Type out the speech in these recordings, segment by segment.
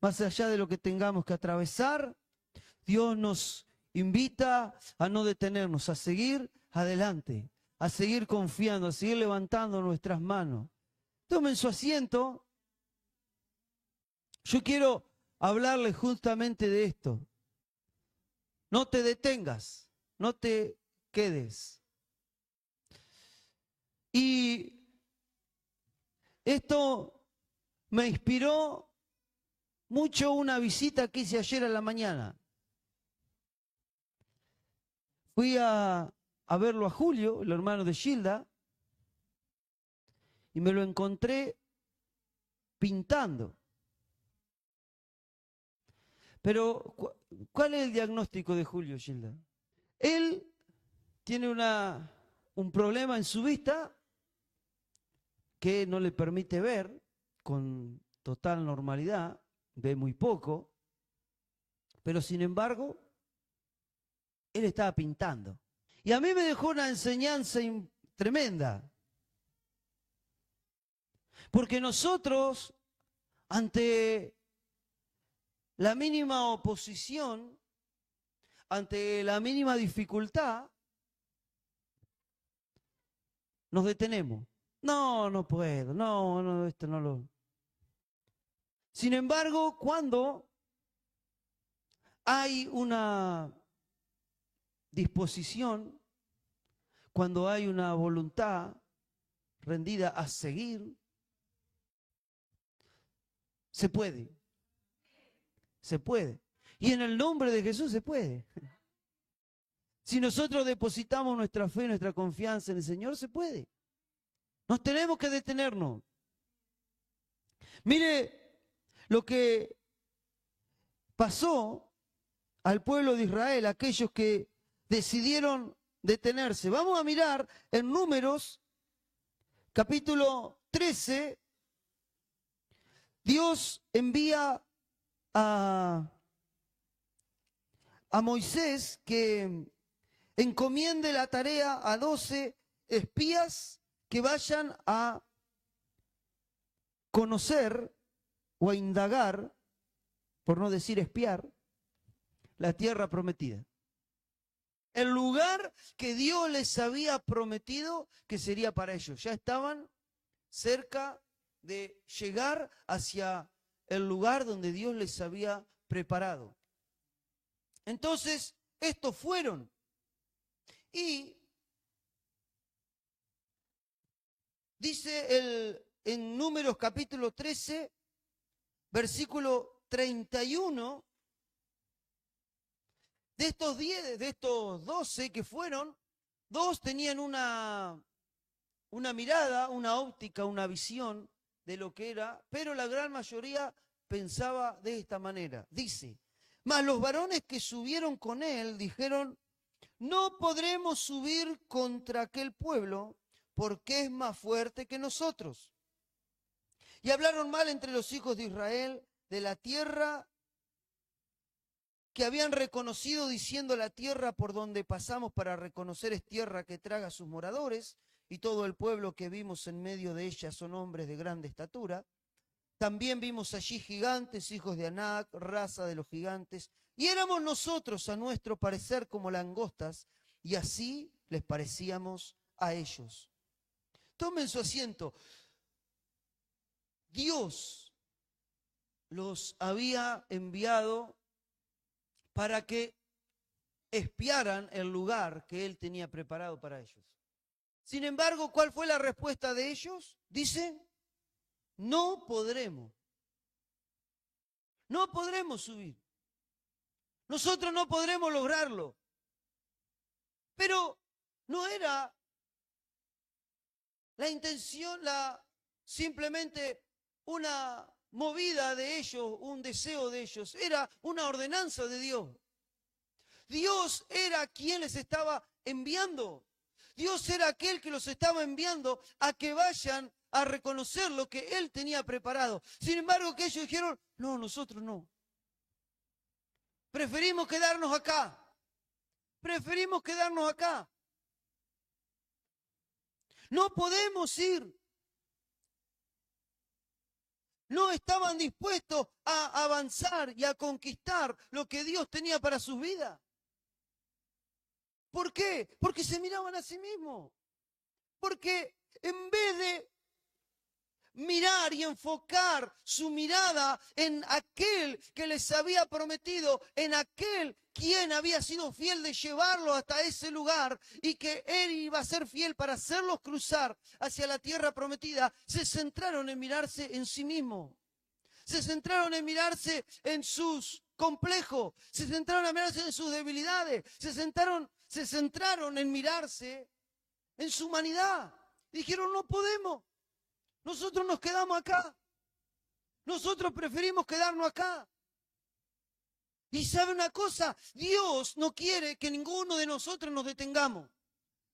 más allá de lo que tengamos que atravesar, Dios nos invita a no detenernos, a seguir adelante, a seguir confiando, a seguir levantando nuestras manos. Tomen su asiento. Yo quiero hablarles justamente de esto. No te detengas, no te quedes. Y esto me inspiró mucho una visita que hice ayer a la mañana. Fui a verlo a Julio, el hermano de Gilda, y me lo encontré pintando. Pero, ¿cuál es el diagnóstico de Julio, Gilda? Él tiene un problema en su vista que no le permite ver con total normalidad, ve muy poco, pero sin embargo, él estaba pintando. Y a mí me dejó una enseñanza tremenda, porque nosotros, ante la mínima oposición, ante la mínima dificultad, nos detenemos. No, no puedo, no, esto no lo... Sin embargo, cuando hay una disposición, cuando hay una voluntad rendida a seguir, se puede. Se puede. Y en el nombre de Jesús se puede. Si nosotros depositamos nuestra fe, nuestra confianza en el Señor, se puede. Nos tenemos que detenernos. Mire lo que pasó al pueblo de Israel, aquellos que decidieron detenerse. Vamos a mirar en Números, capítulo 13. Dios envía a Moisés que encomiende la tarea a 12 espías que vayan a conocer o a indagar, por no decir espiar, la tierra prometida. El lugar que Dios les había prometido que sería para ellos. Ya estaban cerca de llegar hacia el lugar donde Dios les había preparado. Entonces, estos fueron. Y dice en Números capítulo 13, versículo 31, de estos 10, de estos 12 que fueron, 2 tenían una mirada, una óptica, una visión de lo que era, pero la gran mayoría pensaba de esta manera. Dice, mas los varones que subieron con él dijeron, no podremos subir contra aquel pueblo porque es más fuerte que nosotros. Y hablaron mal entre los hijos de Israel de la tierra que habían reconocido, diciendo, la tierra por donde pasamos para reconocer es tierra que traga a sus moradores, y todo el pueblo que vimos en medio de ella son hombres de grande estatura. También vimos allí gigantes, hijos de Anac, raza de los gigantes, y éramos nosotros a nuestro parecer como langostas, y así les parecíamos a ellos. Tomen su asiento. Dios los había enviado para que espiaran el lugar que Él tenía preparado para ellos. Sin embargo, ¿cuál fue la respuesta de ellos? Dice, no podremos. No podremos subir. Nosotros no podremos lograrlo. Pero no era la intención, simplemente una movida de ellos, un deseo de ellos. Era una ordenanza de Dios. Dios era quien les estaba enviando. Dios era aquel que los estaba enviando a que vayan a reconocer lo que Él tenía preparado. Sin embargo, que ellos dijeron, no, nosotros no. Preferimos quedarnos acá. Preferimos quedarnos acá. No podemos ir. no estaban dispuestos a avanzar y a conquistar lo que Dios tenía para sus vidas. ¿Por qué? Porque se miraban a sí mismos. Porque en vez de mirar y enfocar su mirada en aquel que les había prometido, en aquel quien había sido fiel de llevarlo hasta ese lugar y que él iba a ser fiel para hacerlos cruzar hacia la tierra prometida, se centraron en mirarse en sí mismos. Se centraron en mirarse en sus complejos, se centraron en mirarse en sus debilidades, se centraron en mirarse en su humanidad. Dijeron, no podemos. Nosotros nos quedamos acá. Nosotros preferimos quedarnos acá. Y sabe una cosa, Dios no quiere que ninguno de nosotros nos detengamos.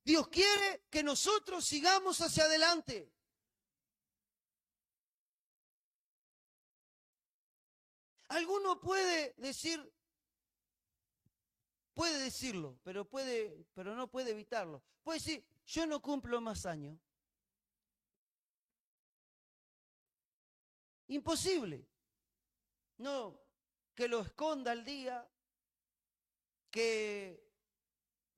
Dios quiere que nosotros sigamos hacia adelante. Alguno puede decirlo, pero no puede evitarlo. Puede decir, yo no cumplo más años. Imposible. No, que lo esconda al día, que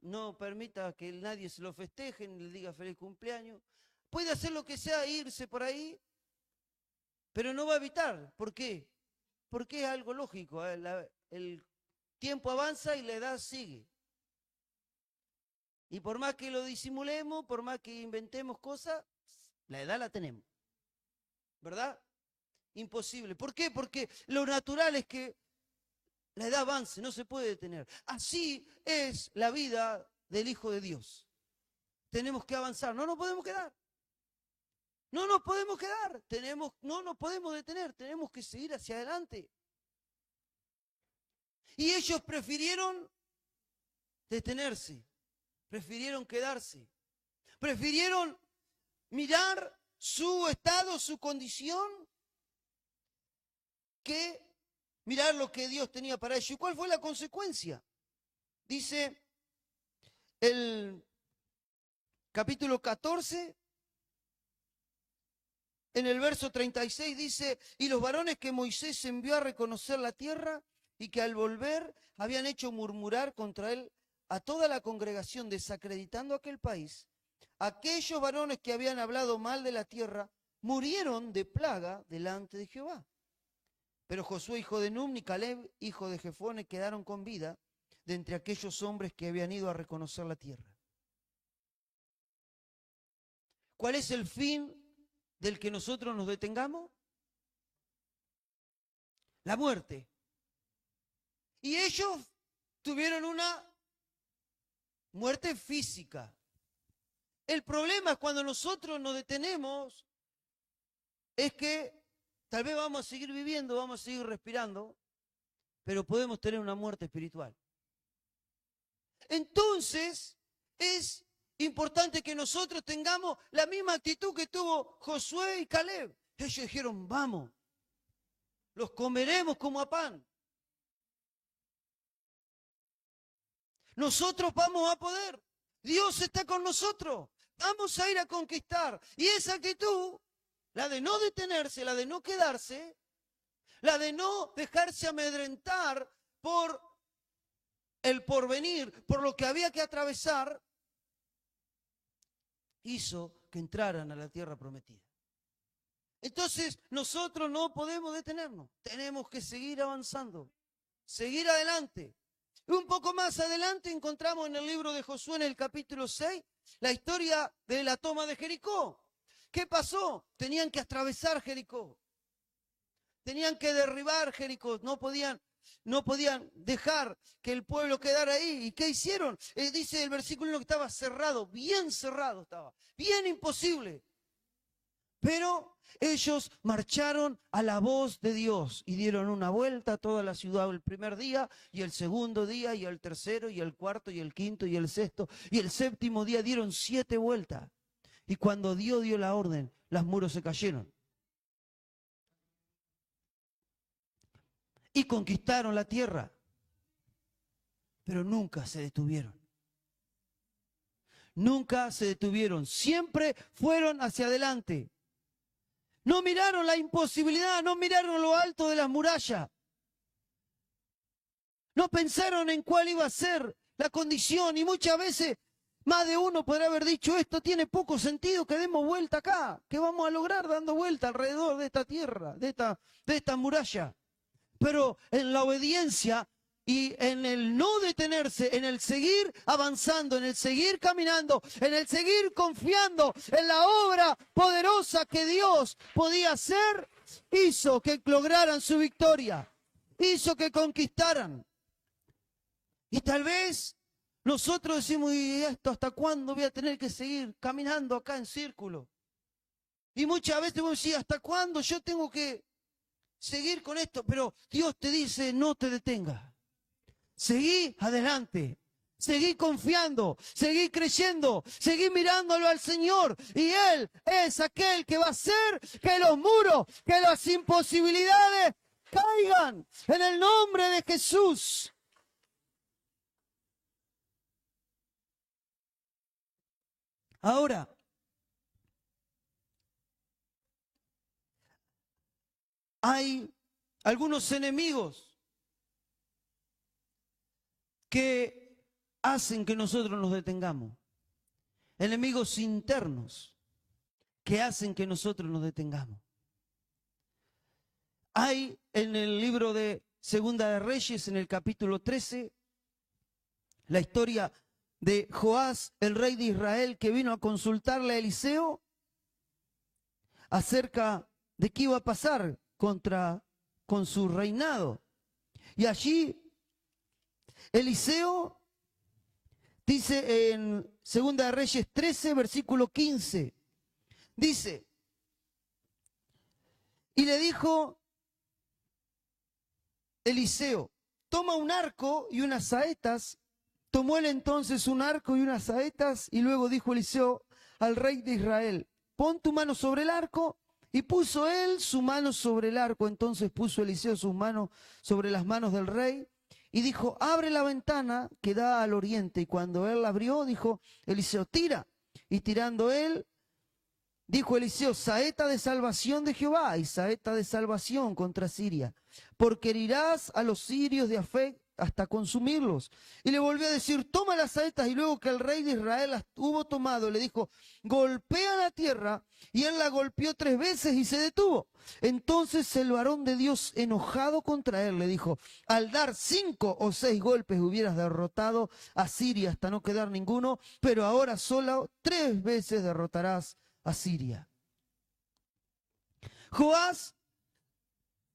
no permita que nadie se lo festeje ni le diga feliz cumpleaños. Puede hacer lo que sea, irse por ahí, pero no va a evitar. ¿Por qué? Porque es algo lógico. El tiempo avanza y la edad sigue. Y por más que lo disimulemos, por más que inventemos cosas, la edad la tenemos. ¿Verdad? Imposible. ¿Por qué? Porque lo natural es que la edad avance, no se puede detener. Así es la vida del Hijo de Dios. Tenemos que avanzar, no nos podemos quedar. No nos podemos quedar, no nos podemos detener, tenemos que seguir hacia adelante. Y ellos prefirieron detenerse, prefirieron quedarse, prefirieron mirar su estado, su condición, que mirar lo que Dios tenía para ellos. ¿Y cuál fue la consecuencia? Dice el capítulo 14, en el verso 36 dice, y los varones que Moisés envió a reconocer la tierra y que al volver habían hecho murmurar contra él a toda la congregación, desacreditando aquel país, aquellos varones que habían hablado mal de la tierra murieron de plaga delante de Jehová. Pero Josué, hijo de Nun, y Caleb, hijo de Jefone, quedaron con vida de entre aquellos hombres que habían ido a reconocer la tierra. ¿Cuál es el fin del que nosotros nos detengamos? La muerte. Y ellos tuvieron una muerte física. El problema es cuando nosotros nos detenemos, es que tal vez vamos a seguir viviendo, vamos a seguir respirando, pero podemos tener una muerte espiritual. Entonces, es importante que nosotros tengamos la misma actitud que tuvo Josué y Caleb. Ellos dijeron, vamos, los comeremos como a pan. Nosotros vamos a poder. Dios está con nosotros. Vamos a ir a conquistar. Y esa actitud, la de no detenerse, la de no quedarse, la de no dejarse amedrentar por el porvenir, por lo que había que atravesar, hizo que entraran a la tierra prometida. Entonces, nosotros no podemos detenernos. Tenemos que seguir avanzando, seguir adelante. Un poco más adelante encontramos en el libro de Josué, en el capítulo 6, la historia de la toma de Jericó. ¿Qué pasó? Tenían que atravesar Jericó. Tenían que derribar Jericó. No podían dejar que el pueblo quedara ahí. ¿Y qué hicieron? Dice el versículo 1 que estaba cerrado, bien cerrado estaba, bien imposible. Pero ellos marcharon a la voz de Dios y dieron una vuelta a toda la ciudad el primer día, y el segundo día, y el tercero, y el cuarto, y el quinto, y el sexto, y el séptimo día dieron 7 vueltas. Y cuando Dios dio la orden, los muros se cayeron. Y conquistaron la tierra, pero nunca se detuvieron. Nunca se detuvieron, siempre fueron hacia adelante. No miraron la imposibilidad, no miraron lo alto de las murallas. No pensaron en cuál iba a ser la condición y muchas veces más de uno podrá haber dicho, esto tiene poco sentido, que demos vuelta acá. ¿Qué vamos a lograr dando vuelta alrededor de esta tierra, de esta muralla? Pero en la obediencia y en el no detenerse, en el seguir avanzando, en el seguir caminando, en el seguir confiando en la obra poderosa que Dios podía hacer, hizo que lograran su victoria, hizo que conquistaran. Y tal vez nosotros decimos, ¿y esto hasta cuándo voy a tener que seguir caminando acá en círculo? Y muchas veces vos decís, ¿hasta cuándo yo tengo que seguir con esto? Pero Dios te dice, no te detengas. Seguí adelante. Seguí confiando, seguí creyendo, seguí mirándolo al Señor. Y Él es aquel que va a hacer que los muros, que las imposibilidades caigan en el nombre de Jesús. Ahora, hay algunos enemigos que hacen que nosotros nos detengamos. Enemigos internos que hacen que nosotros nos detengamos. Hay en el libro de Segunda de Reyes, en el capítulo 13, la historia de Joás, el rey de Israel, que vino a consultarle a Eliseo acerca de qué iba a pasar con su reinado. Y allí Eliseo dice en Segunda de Reyes 13, versículo 15, dice, y le dijo Eliseo, toma un arco y unas saetas. Tomó él entonces un arco y unas saetas, y luego dijo Eliseo al rey de Israel, pon tu mano sobre el arco, y puso él su mano sobre el arco. Entonces puso Eliseo sus manos sobre las manos del rey, y dijo, abre la ventana que da al oriente. Y cuando él la abrió, dijo Eliseo, tira. Y tirando él, dijo Eliseo, saeta de salvación de Jehová y saeta de salvación contra Siria, porque herirás a los sirios de Afec hasta consumirlos. Y le volvió a decir, toma las saetas. Y luego que el rey de Israel las hubo tomado, le dijo, golpea la tierra. Y él la golpeó 3 veces y se detuvo. Entonces el varón de Dios, enojado contra él, le dijo, al dar 5 o 6 golpes hubieras derrotado a Siria hasta no quedar ninguno, pero ahora solo 3 veces derrotarás a Siria. Joás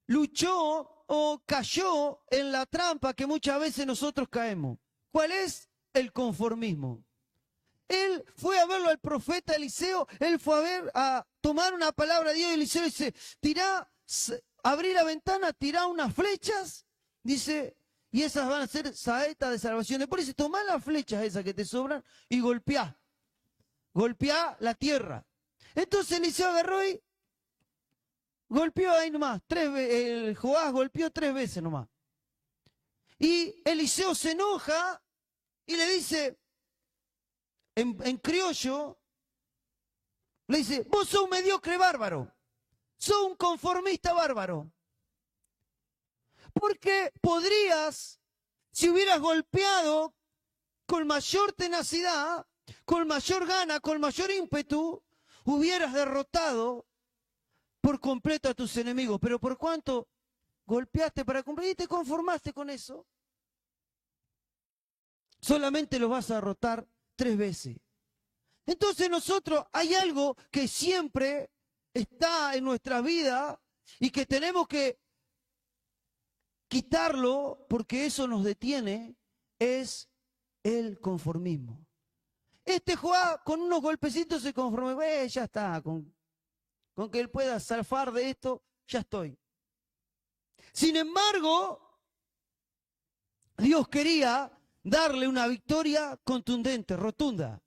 luchó o cayó en la trampa que muchas veces nosotros caemos. ¿Cuál es? El conformismo. Él fue a verlo al profeta Eliseo, él fue a tomar una palabra de Dios, y Eliseo dice, abrí la ventana, tirá unas flechas, dice, y esas van a ser saetas de salvación. Después dice, tomá las flechas esas que te sobran y golpeá la tierra. Entonces Eliseo agarró y golpeó ahí nomás, el Joás golpeó 3 veces nomás. Y Eliseo se enoja y le dice, en criollo, le dice, vos sos un mediocre bárbaro, sos un conformista bárbaro. Porque podrías, si hubieras golpeado con mayor tenacidad, con mayor gana, con mayor ímpetu, hubieras derrotado por completo a tus enemigos. Pero por cuánto golpeaste para cumplir y te conformaste con eso, solamente los vas a derrotar 3 veces. Entonces nosotros, hay algo que siempre está en nuestra vida y que tenemos que quitarlo porque eso nos detiene, es el conformismo. Este Joás con unos golpecitos se conformó, ya está, con que él pueda zafar de esto, ya estoy. Sin embargo, Dios quería darle una victoria contundente, rotunda.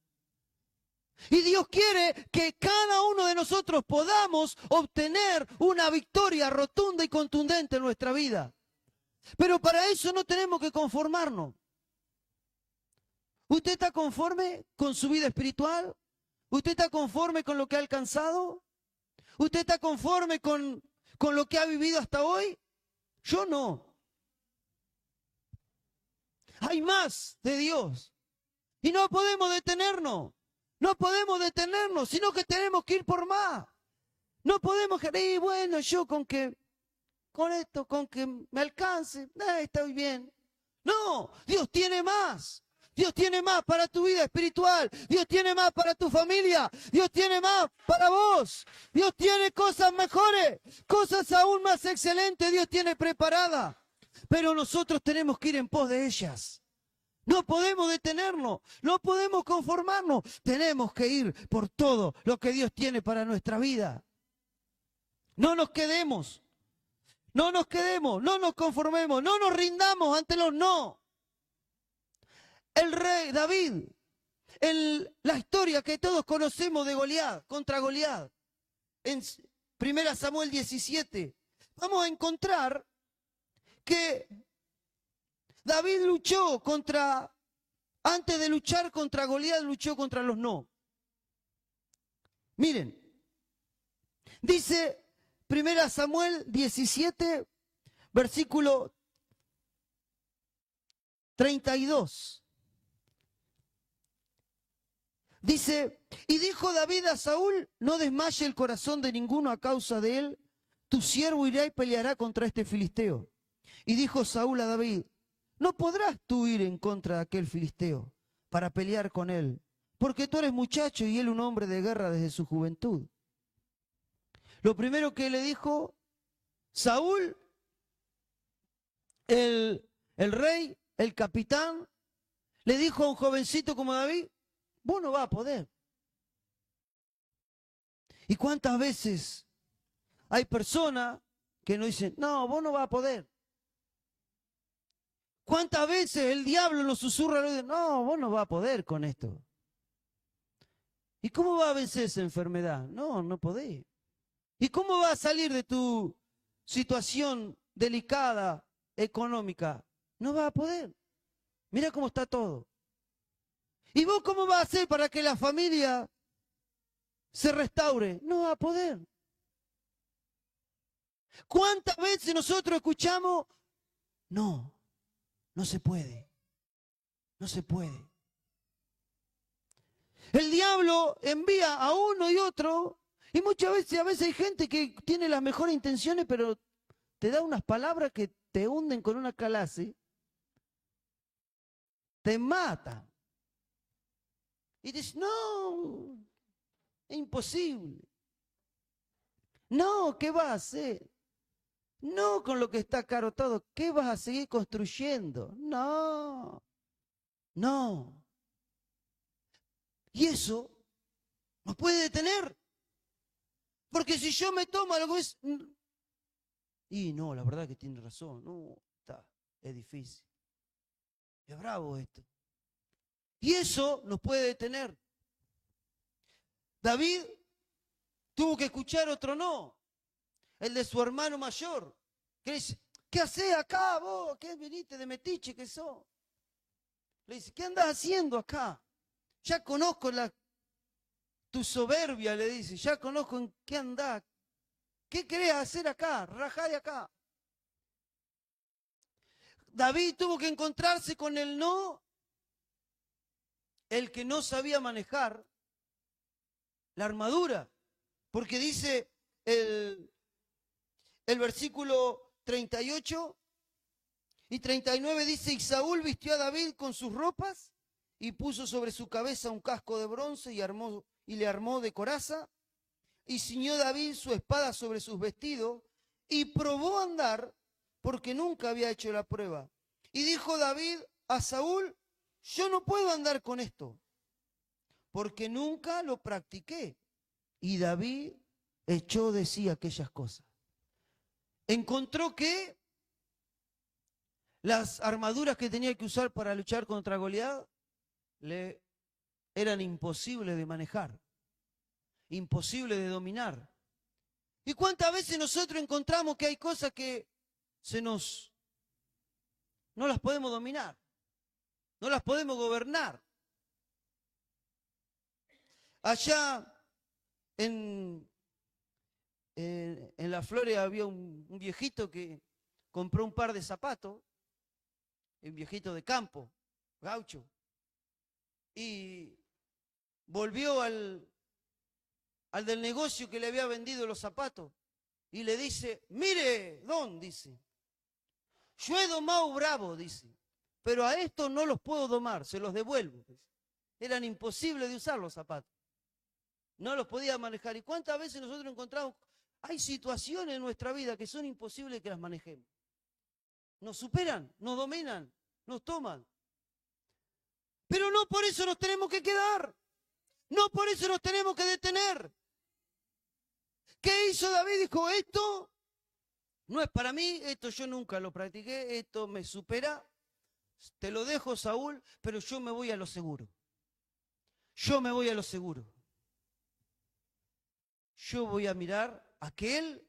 Y Dios quiere que cada uno de nosotros podamos obtener una victoria rotunda y contundente en nuestra vida. Pero para eso no tenemos que conformarnos. ¿Usted está conforme con su vida espiritual? ¿Usted está conforme con lo que ha alcanzado? ¿Usted está conforme con lo que ha vivido hasta hoy? Yo no. Hay más de Dios. Y no podemos detenernos. No podemos detenernos, sino que tenemos que ir por más. No podemos querer, bueno, yo con esto, con que me alcance, estoy bien. No, Dios tiene más. Dios tiene más para tu vida espiritual. Dios tiene más para tu familia. Dios tiene más para vos. Dios tiene cosas mejores, cosas aún más excelentes. Dios tiene preparada. Pero nosotros tenemos que ir en pos de ellas. No podemos detenernos, no podemos conformarnos. Tenemos que ir por todo lo que Dios tiene para nuestra vida. No nos quedemos, no nos quedemos, no nos conformemos, no nos rindamos ante los no. El rey David, la historia que todos conocemos de Goliat, contra Goliat, en 1 Samuel 17, vamos a encontrar que David luchó antes de luchar contra Goliat, luchó contra los no. Miren, dice 1 Samuel 17, versículo 32. Dice, y dijo David a Saúl, no desmaye el corazón de ninguno a causa de él, tu siervo irá y peleará contra este filisteo. Y dijo Saúl a David, no podrás tú ir en contra de aquel filisteo para pelear con él, porque tú eres muchacho y él un hombre de guerra desde su juventud. Lo primero que le dijo Saúl, el rey, el capitán, le dijo a un jovencito como David, vos no vas a poder. ¿Y cuántas veces hay personas que nos dicen, no, vos no vas a poder? ¿Cuántas veces el diablo nos susurra al oído, no, vos no vas a poder con esto? ¿Y cómo va a vencer esa enfermedad? No, no podés. ¿Y cómo vas a salir de tu situación delicada, económica? No vas a poder. Mira cómo está todo. ¿Y vos cómo vas a hacer para que la familia se restaure? No va a poder. ¿Cuántas veces nosotros escuchamos? No, no se puede. No se puede. El diablo envía a uno y otro, y muchas veces, a veces hay gente que tiene las mejores intenciones, pero te da unas palabras que te hunden con una clase, te matan. Y dices, no, es imposible. No, ¿qué vas a hacer? No con lo que está caro todo, ¿qué vas a seguir construyendo? No, no. Y eso nos puede detener. Porque si yo me tomo algo es... Y no, la verdad que tiene razón, no, es difícil. Es bravo esto. Y eso nos puede detener. David tuvo que escuchar otro no, el de su hermano mayor, que le dice, ¿qué hacés acá vos? ¿Qué viniste de metiche que sos? Le dice, ¿qué andás haciendo acá? Ya conozco tu soberbia, le dice, ya conozco en qué andás. ¿Qué querés hacer acá? Rajá de acá. David tuvo que encontrarse con el no, el que no sabía manejar la armadura. Porque dice el versículo 38 y 39, dice, y Saúl vistió a David con sus ropas y puso sobre su cabeza un casco de bronce y le armó de coraza, y ciñó David su espada sobre sus vestidos y probó a andar porque nunca había hecho la prueba. Y dijo David a Saúl, yo no puedo andar con esto porque nunca lo practiqué. Y David echó de sí aquellas cosas. Encontró que las armaduras que tenía que usar para luchar contra Goliat le eran imposibles de manejar, imposibles de dominar. ¿Y cuántas veces nosotros encontramos que hay cosas que no las podemos dominar, no las podemos gobernar? Allá en en la Flores había un viejito que compró un par de zapatos, un viejito de campo, gaucho, y volvió al del negocio que le había vendido los zapatos y le dice, mire, don, dice, yo he domado bravo, dice, pero a estos no los puedo domar, se los devuelvo. Dice. Eran imposibles de usar los zapatos, no los podía manejar. ¿Y cuántas veces nosotros encontramos, hay situaciones en nuestra vida que son imposibles que las manejemos? Nos superan, nos dominan, nos toman. Pero no por eso nos tenemos que quedar, no por eso nos tenemos que detener. ¿Qué hizo David? Dijo, esto no es para mí, esto yo nunca lo practiqué, esto me supera, te lo dejo, Saúl, pero yo me voy a lo seguro. Yo me voy a lo seguro. Yo voy a mirar a aquel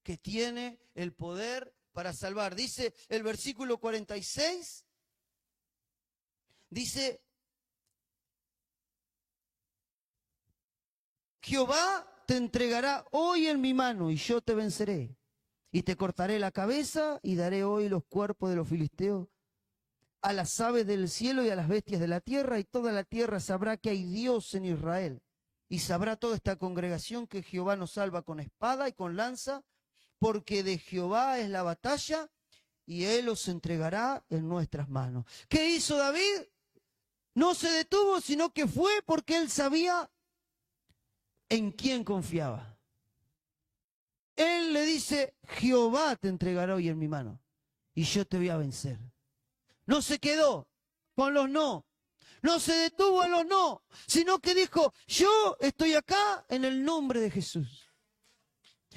que tiene el poder para salvar. Dice el versículo 46, dice, Jehová te entregará hoy en mi mano y yo te venceré. Y te cortaré la cabeza y daré hoy los cuerpos de los filisteos a las aves del cielo y a las bestias de la tierra, y toda la tierra sabrá que hay Dios en Israel. Y sabrá toda esta congregación que Jehová nos salva con espada y con lanza, porque de Jehová es la batalla y él los entregará en nuestras manos. ¿Qué hizo David? No se detuvo, sino que fue porque él sabía en quién confiaba. Él le dice, Jehová te entregará hoy en mi mano y yo te voy a vencer. No se quedó con los no, no se detuvo en los no, sino que dijo, yo estoy acá en el nombre de Jesús.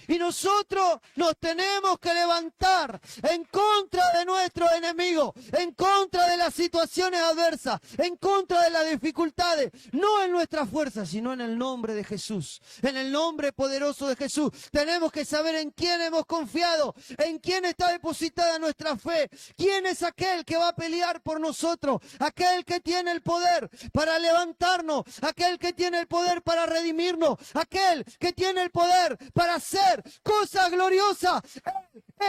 Y nosotros nos tenemos que levantar en contra de nuestros enemigos, en contra de las situaciones adversas, en contra de las dificultades, no en nuestra fuerza, sino en el nombre de Jesús, en el nombre poderoso de Jesús. Tenemos que saber en quién hemos confiado, en quién está depositada nuestra fe, quién es aquel que va a pelear por nosotros, aquel que tiene el poder para levantarnos, aquel que tiene el poder para redimirnos, aquel que tiene el poder para hacer cosas gloriosas.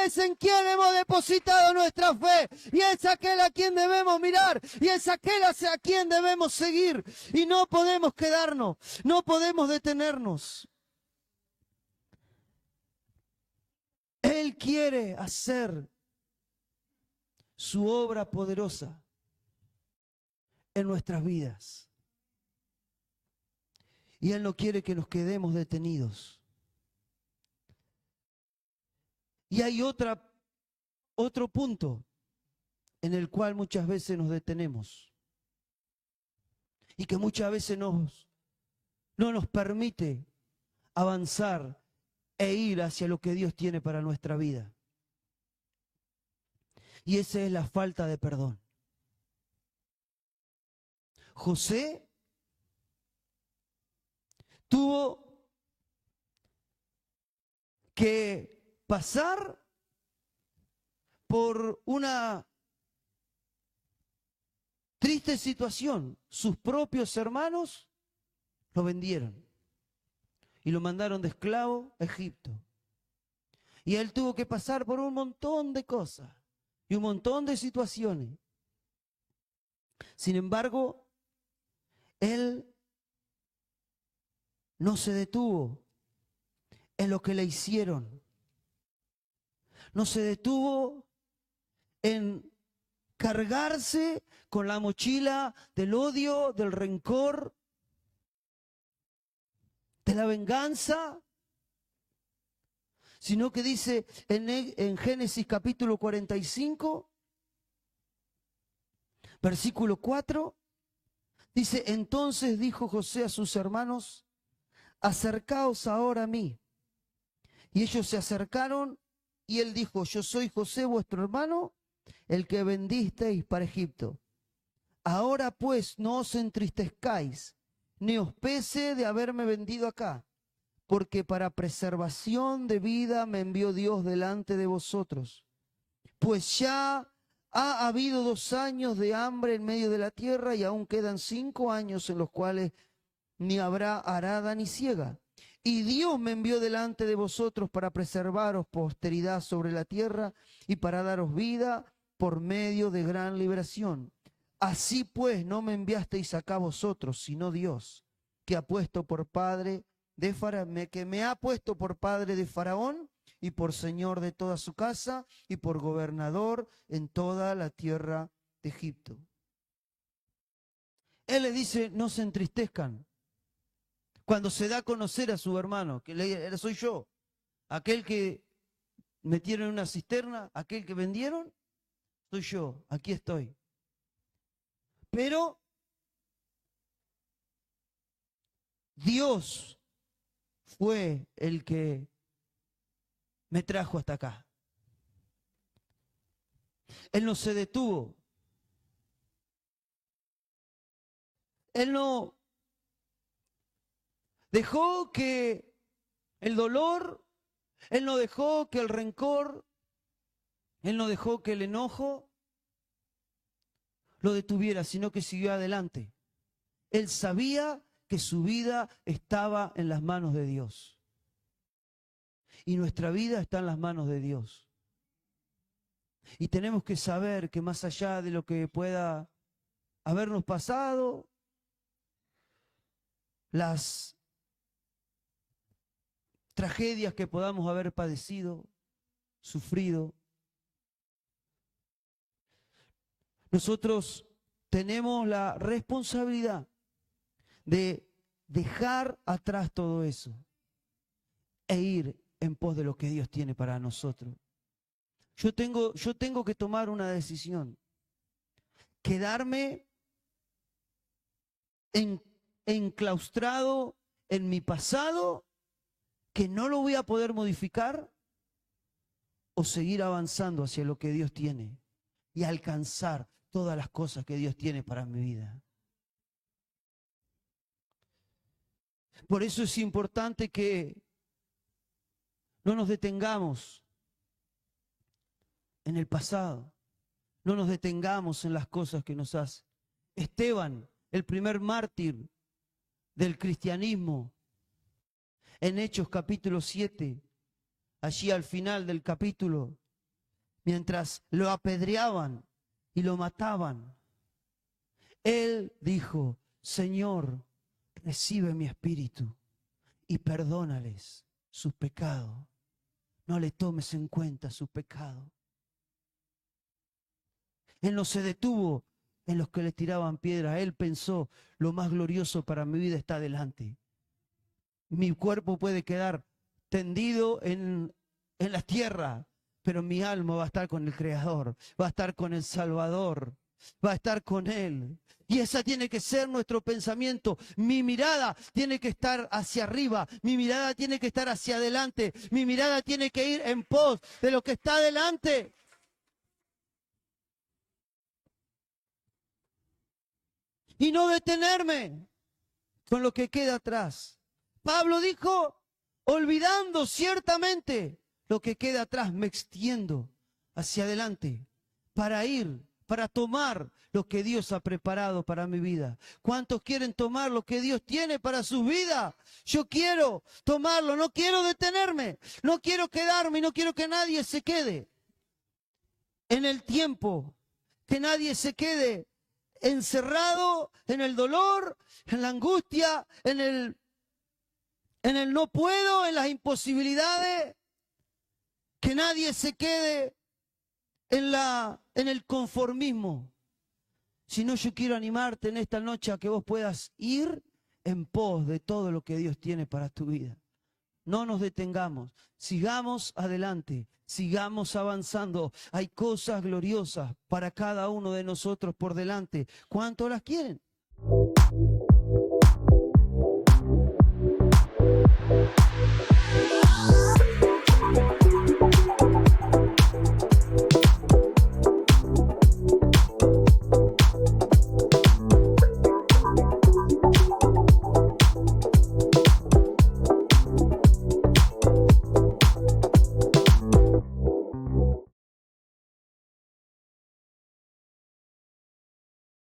Es en quien hemos depositado nuestra fe y es aquel a quien debemos mirar y es aquel hacia quien debemos seguir, y no podemos quedarnos, no podemos detenernos. Él quiere hacer su obra poderosa en nuestras vidas y Él no quiere que nos quedemos detenidos. Y hay otro punto en el cual muchas veces nos detenemos y que muchas veces no nos permite avanzar e ir hacia lo que Dios tiene para nuestra vida. Y esa es la falta de perdón. José tuvo que pasar por una triste situación. Sus propios hermanos lo vendieron y lo mandaron de esclavo a Egipto. Y él tuvo que pasar por un montón de cosas y un montón de situaciones. Sin embargo, él no se detuvo en lo que le hicieron. No se detuvo en cargarse con la mochila del odio, del rencor, de la venganza, sino que dice en Génesis capítulo 45, versículo 4, dice, entonces dijo José a sus hermanos, acercaos ahora a mí. Y ellos se acercaron y él dijo, yo soy José vuestro hermano, el que vendisteis para Egipto. Ahora pues no os entristezcáis, ni os pese de haberme vendido acá, porque para preservación de vida me envió Dios delante de vosotros. Pues ya ha habido 2 años de hambre en medio de la tierra y aún quedan 5 años en los cuales ni habrá arada ni siega. Y Dios me envió delante de vosotros para preservaros posteridad sobre la tierra y para daros vida por medio de gran liberación. Así pues, no me enviasteis acá vosotros, sino Dios, que ha puesto por padre de Faraón, que me ha puesto por padre de Faraón y por señor de toda su casa y por gobernador en toda la tierra de Egipto. Él le dice, no se entristezcan. Cuando se da a conocer a su hermano, que soy yo, aquel que metieron en una cisterna, aquel que vendieron, soy yo, aquí estoy. Pero Dios fue el que me trajo hasta acá. Él no se detuvo. Él no dejó que el dolor, Él no dejó que el rencor, Él no dejó que el enojo lo detuviera, sino que siguió adelante. Él sabía que su vida estaba en las manos de Dios. Y nuestra vida está en las manos de Dios. Y tenemos que saber que más allá de lo que pueda habernos pasado, las tragedias que podamos haber padecido, sufrido, nosotros tenemos la responsabilidad de dejar atrás todo eso e ir en pos de lo que Dios tiene para nosotros. Yo tengo que tomar una decisión. Quedarme enclaustrado en mi pasado, que no lo voy a poder modificar, o seguir avanzando hacia lo que Dios tiene y alcanzar todas las cosas que Dios tiene para mi vida. Por eso es importante que no nos detengamos en el pasado, no nos detengamos en las cosas que nos hacen. Esteban, el primer mártir del cristianismo, en Hechos capítulo 7, allí al final del capítulo, mientras lo apedreaban y lo mataban, él dijo, Señor, recibe mi espíritu y perdónales sus pecados. No le tomes en cuenta su pecado. Él no se detuvo en los que le tiraban piedras. Él pensó, lo más glorioso para mi vida está delante. Mi cuerpo puede quedar tendido en la tierra, pero mi alma va a estar con el Creador, va a estar con el Salvador, va a estar con Él. Y esa tiene que ser nuestro pensamiento. Mi mirada tiene que estar hacia arriba, mi mirada tiene que estar hacia adelante, mi mirada tiene que ir en pos de lo que está adelante. Y no detenerme con lo que queda atrás. Pablo dijo, olvidando ciertamente lo que queda atrás, me extiendo hacia adelante para ir, para tomar lo que Dios ha preparado para mi vida. ¿Cuántos quieren tomar lo que Dios tiene para su vida? Yo quiero tomarlo, no quiero detenerme, no quiero quedarme y no quiero que nadie se quede en el tiempo, que nadie se quede encerrado en el dolor, en la angustia, en el no puedo, en las imposibilidades, que nadie se quede en el conformismo. Sino yo quiero animarte en esta noche a que vos puedas ir en pos de todo lo que Dios tiene para tu vida. No nos detengamos, sigamos adelante, sigamos avanzando. Hay cosas gloriosas para cada uno de nosotros por delante. ¿Cuántos las quieren?